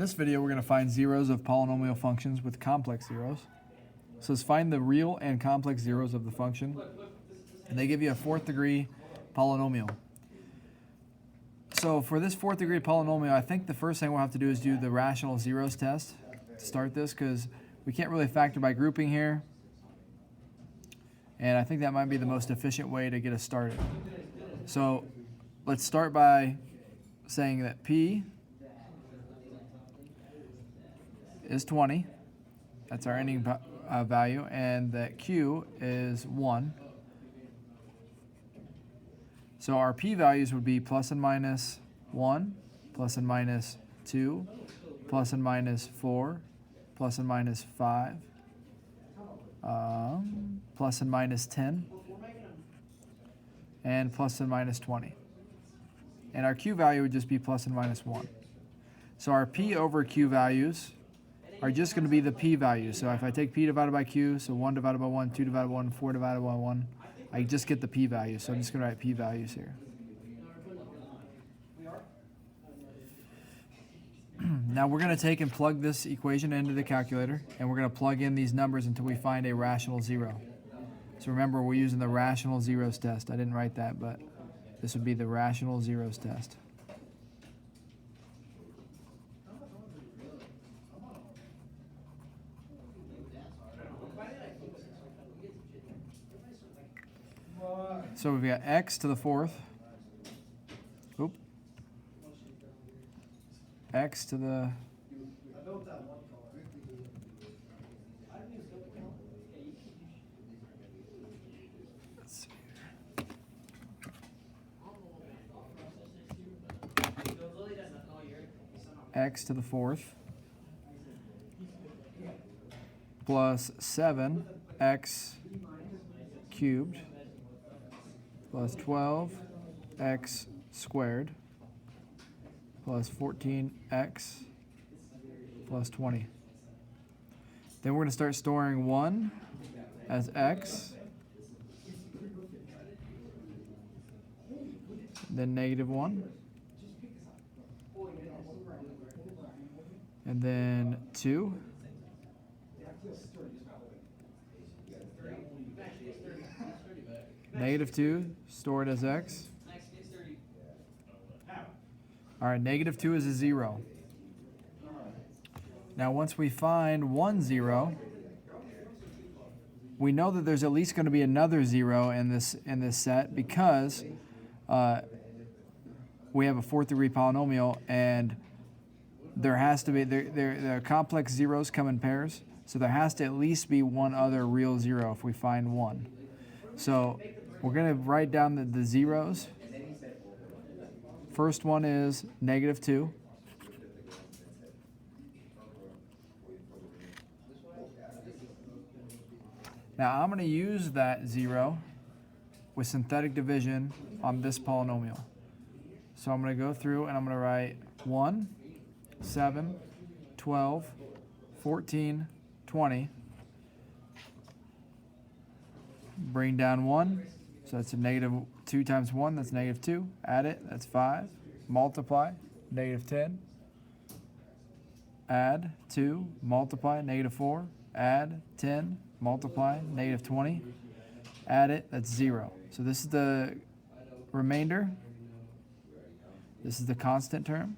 This video, we're going to find zeros of polynomial functions with complex zeros. So let's find the real and complex zeros of the function. And they give you a fourth degree polynomial. So for this fourth degree polynomial, I think the first thing we'll have to do is do the rational zeros test to start this, because we can't really factor by grouping here. And I think that might be the most efficient way to get us started. So let's start by saying that P is 20. That's our ending value. And that Q is 1. So our P values would be plus and minus 1, plus and minus 2, plus and minus 4, plus and minus 5, plus and minus 10, and plus and minus 20. And our Q value would just be plus and minus 1. So our P over Q values are just going to be the P values. So if I take P divided by Q, so 1 divided by 1, 2 divided by 1, 4 divided by 1, I just get the P values. So I'm just going to write P values here. Now we're going to take and plug this equation into the calculator, and we're going to plug in these numbers until we find a rational zero. So remember, we're using the rational zeros test. I didn't write that, but this would be the rational zeros test. So we've got x to the fourth. X to the x to the fourth plus 7x cubed plus 12x squared plus 14x plus 20. Then we're going to start storing 1 as x, then negative 1, and then 2, negative 2 stored as x. All right, negative 2 is a 0. Now, once we find 1 0, we know that there's at least going to be another 0 in this set, because we have a fourth degree polynomial, and there has to be the complex zeros come in pairs, so there has to at least be one other real 0 if we find 1. So we're going to write down the zeros. First one is negative 2. Now I'm going to use that 0 with synthetic division on this polynomial. So I'm going to go through and I'm going to write 1, 7, 12, 14, 20. Bring down 1. So that's a negative 2 times 1, that's negative 2. Add it, that's 5. Multiply, negative 10. Add 2, multiply, negative 4. Add 10, multiply, negative 20. Add it, that's 0. So this is the remainder. This is the constant term.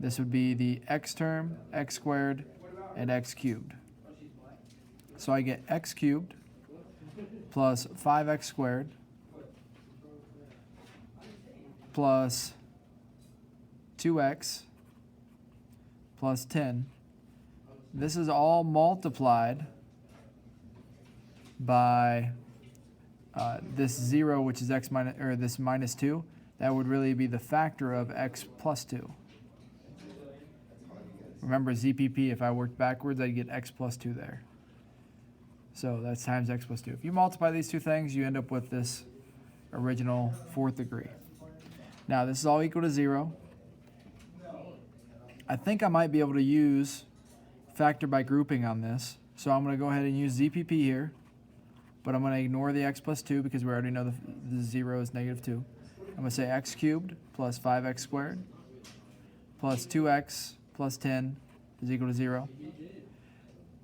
This would be the x term, x squared, and x cubed. So I get x cubed plus 5x squared plus 2x plus 10. This is all multiplied by this 0, which is x minus, or this minus 2. That would really be the factor of x plus 2. Remember ZPP, if I worked backwards, I'd get x plus 2 there. So that's times x plus 2. If you multiply these two things, you end up with this original fourth degree. Now, this is all equal to 0. I think I might be able to use factor by grouping on this. So I'm going to go ahead and use ZPP here. But I'm going to ignore the x plus 2 because we already know the 0 is negative 2. I'm going to say x cubed plus 5x squared plus 2x plus 10 is equal to 0.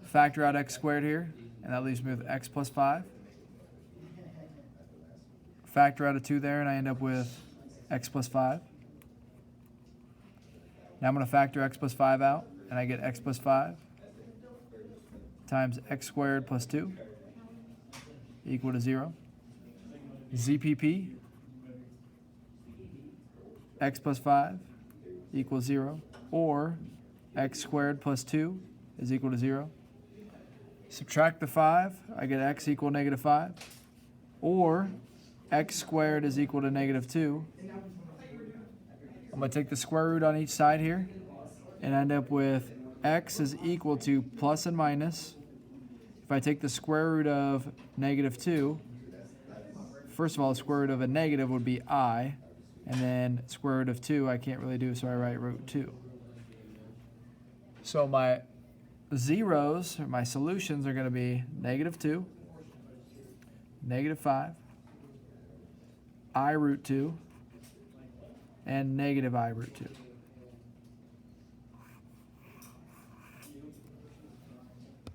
Factor out x squared here, and that leaves me with x plus 5. Factor out a 2 there, and I end up with x plus 5. Now I'm going to factor x plus 5 out, and I get x plus 5 times x squared plus 2 equal to 0. ZPP, x plus 5 equals 0, or x squared plus 2 is equal to 0. Subtract the 5, I get x equal negative 5, or x squared is equal to negative 2. I'm going to take the square root on each side here and end up with x is equal to plus and minus. If I take the square root of negative 2, first of all, the square root of a negative would be I, and then square root of 2 I can't really do, so I write root 2. So my zeros, or my solutions, are going to be negative 2, negative 5, I root 2, and negative I root 2.